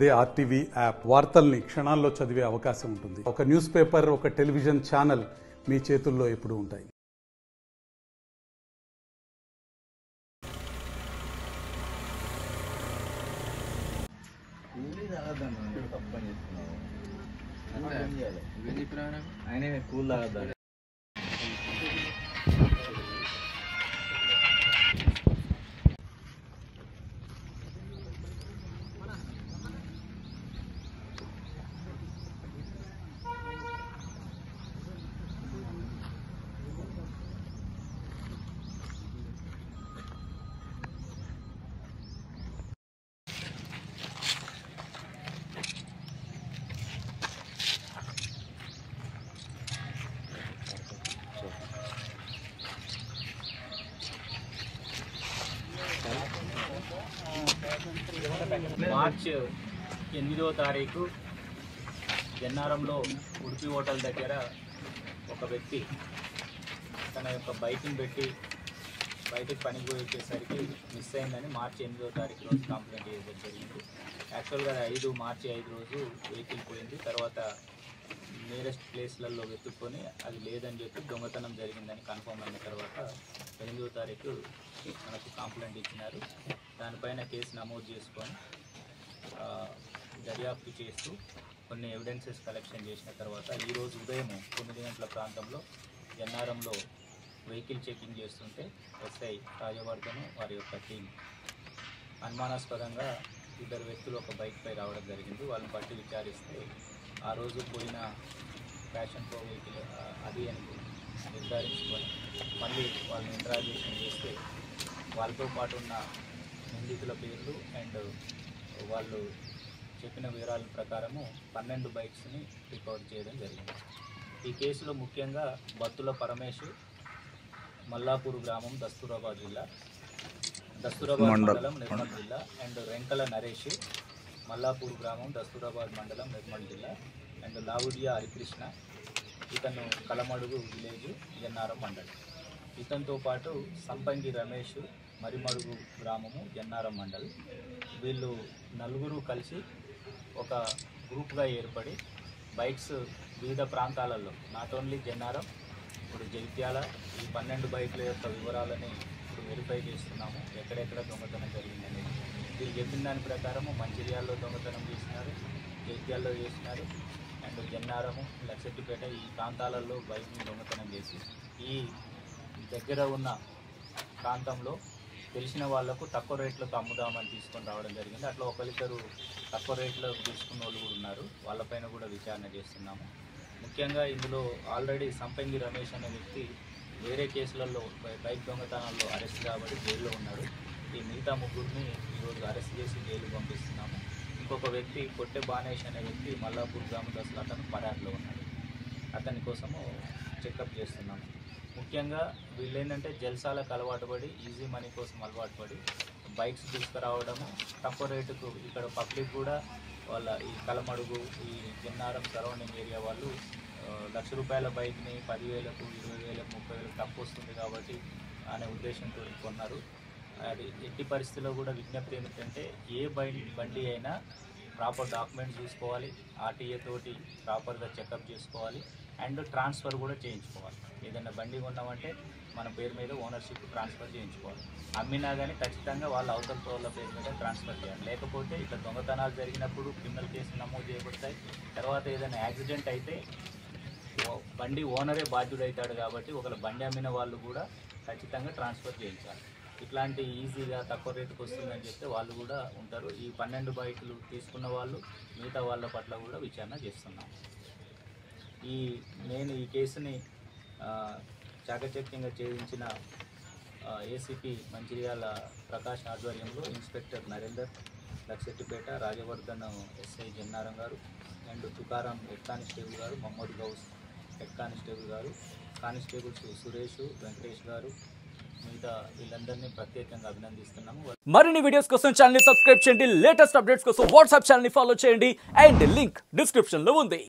అదే RTV app వార్తల్ని క్షణాల్లో చదివే అవకాశం ఉంటుంది. ఒక న్యూస్ పేపర్, ఒక టెలివిజన్ ఛానల్ మీ చేతుల్లో ఎప్పుడూ ఉంటాయి. మార్చి 8వ తారీఖు జన్నారంలో ఉడిపి హోటల్ దగ్గర ఒక వ్యక్తి తన యొక్క బైక్ని పెట్టి బయటకు పనికి వచ్చేసరికి మిస్ అయిందని మార్చి 8వ తారీఖు రోజు కంప్లైంట్ చేయడం జరిగింది. యాక్చువల్గా మార్చి 5 రోజు వెహికల్ పోయింది. తర్వాత నియరెస్ట్ ప్లేస్లలో వెతుక్కొని అది లేదని చెప్పి దొంగతనం జరిగిందని కన్ఫర్మ్ అయిన తర్వాత 8వ తారీఖు మనకు కంప్లైంట్ ఇచ్చినారు. దానిపైన కేసు నమోదు చేసుకొని దర్యాప్తు చేస్తూ కొన్ని ఎవిడెన్సెస్ కలెక్షన్ చేసిన తర్వాత ఈరోజు ఉదయం 9 గంటల ప్రాంతంలో జన్నారంలో వెహికల్ చెకింగ్ చేస్తుంటే ఎస్ఐ రాజవర్ధన్ వారి యొక్క టీం అనుమానాస్పదంగా 2 వ్యక్తులు ఒక బైక్పై రావడం జరిగింది. వాళ్ళని బట్టి విచారిస్తే ఆ రోజు పోయిన ఫ్యాషన్ ప్రో వెహికల్ అది అని నిర్ధారించుకొని మళ్ళీ వాళ్ళని ఇంట్రాగేషన్ చేస్తే వాళ్ళతో పాటు ఉన్న నిందితుల పేర్లు అండ్ వాళ్ళు చెప్పిన వివరాల ప్రకారము 12 బైక్స్ని రికవర్ చేయడం జరిగింది. ఈ కేసులో ముఖ్యంగా బత్తుల పరమేశ్, మల్లాపూర్ గ్రామం, దస్తూరాబాద్ జిల్లా, దస్తూరాబాద్ మండలం, నిర్మల్ జిల్లా, అండ్ రెంకల నరేష్, మల్లాపూర్ గ్రామం, దస్తూరాబాద్ మండలం, నిర్మల్ జిల్లా, అండ్ లావుడియా హరికృష్ణ, ఇతను కలమడుగు విలేజ్, జన్నారం మండలం. ఇతనితో పాటు సంపంగి రమేష్, మరిమడుగు గ్రామము, జన్నారం మండలం. వీళ్ళు నలుగురు కలిసి ఒక గ్రూప్గా ఏర్పడి బైక్స్ వివిధ ప్రాంతాలలో, నాట్ ఓన్లీ జన్నారం, ఇప్పుడు జగిత్యాల, ఈ 12 బైకుల యొక్క వివరాలని ఇప్పుడు వెరిఫై చేస్తున్నాము. ఎక్కడెక్కడ దొంగతనం జరిగిందని వీళ్ళు చెప్పిన దాని ప్రకారము మంచిర్యాలలో దొంగతనం చేసినారు, జగిత్యాలలో చేసినారు, అండ్ జన్నారము, లక్షెట్టిపేట ఈ ప్రాంతాలలో బైక్ని దొంగతనం చేసి ఈ దగ్గర ఉన్న ప్రాంతంలో తెలిసిన వాళ్లకు తక్కువ రేట్లకు అమ్ముదామని తీసుకొని రావడం జరిగింది. అట్లా ఒకరిద్దరు తక్కువ రేట్లో తీసుకున్న వాళ్ళు కూడా ఉన్నారు. వాళ్ళపైన కూడా విచారణ చేస్తున్నాము. ముఖ్యంగా ఇందులో ఆల్రెడీ సంపంగి రమేష్ అనే వ్యక్తి వేరే కేసులలో బైక్ దొంగతనాల్లో అరెస్ట్ కాబట్టి జైల్లో ఉన్నాడు. ఈ మిగతా ముగ్గురిని ఈరోజు అరెస్ట్ చేసి జైలు పంపిస్తున్నాము. ఇంకొక వ్యక్తి కొట్టె బానేష్ అనే వ్యక్తి మల్లాపూర్ గ్రామంలో అసలు అతను పరారులో ఉన్నాడు. అతని కోసము చెకప్ చేస్తున్నాము. ముఖ్యంగా వీళ్ళు ఏంటంటే జల్సాలకు అలవాటు పడి, ఈజీ మనీ కోసం అలవాటు పడి బైక్స్ తీసుకురావడము, తక్కువ రేటుకు ఇక్కడ పబ్లిక్ కూడా వాళ్ళ ఈ కలమడుగు, ఈ జన్నారం సరౌండింగ్ ఏరియా వాళ్ళు ₹1,00,000 బైక్ని 10,000కు, 20,000కు, 30,000కు తక్కువ వస్తుంది కాబట్టి అనే ఉద్దేశంతో కొన్నారు. అది ఎట్టి పరిస్థితుల్లో కూడా విజ్ఞప్తి ఏమిటంటే ఏ బండి అయినా ప్రాపర్ డాక్యుమెంట్స్ చూసుకోవాలి, ఆర్టీఏ తోటి ప్రాపర్గా చెకప్ చేసుకోవాలి, అండ్ ట్రాన్స్ఫర్ కూడా చేయించుకోవాలి. ఏదైనా బండి కొన్నామంటే మన పేరు మీద ఓనర్షిప్ ట్రాన్స్ఫర్ చేయించుకోవాలి. అమ్మినా కానీ ఖచ్చితంగా వాళ్ళ అవతల వాళ్ళ పేరు మీద ట్రాన్స్ఫర్ చేయాలి. లేకపోతే ఇట్లా దొంగతనాలు జరిగినప్పుడు క్రిమినల్ కేసులు నమోదు చేయబడతాయి. తర్వాత ఏదైనా యాక్సిడెంట్ అయితే బండి ఓనరే బాధ్యుడవుతాడు కాబట్టి ఒకవేళ బండి అమ్మిన వాళ్ళు కూడా ఖచ్చితంగా ట్రాన్స్ఫర్ చేయించాలి. ఇట్లాంటి ఈజీగా తక్కువ రేటుకు వస్తుందని చెప్తే వాళ్ళు కూడా ఉంటారు. ఈ 12 బైకులు తీసుకున్న వాళ్ళు మిగతా వాళ్ళ పట్ల కూడా విచారణ చేస్తున్నాం. ఈ కేసుని చాకచక్యంగా ఛేదించిన ఏసీపీ మంచిర్యాల ప్రకాష్ ఆధ్వర్యంలో ఇన్స్పెక్టర్ నరేందర్, లక్షెట్టిపేట రాజవర్ధన్ ఎస్ఐ జన్నారం గారు, అండ్ తుకారాం హెడ్ కానిస్టేబుల్ గారు, మహమ్మద్ గౌస్ హెడ్ కానిస్టేబుల్ గారు, కానిస్టేబుల్స్ సురేష్, వెంకటేష్ గారు, మిగతా వీళ్ళందరినీ ప్రత్యేకంగా అభినందిస్తున్నాము. మరిన్ని వీడియోస్ కోసం ఛానల్ ని సబ్స్క్రైబ్ చేయండి. లేటెస్ట్ అప్డేట్స్ కోసం వాట్సాప్ ఛానల్ ని ఫాలో చేయండి. అండ్ లింక్ డిస్క్రిప్షన్ లో ఉంది.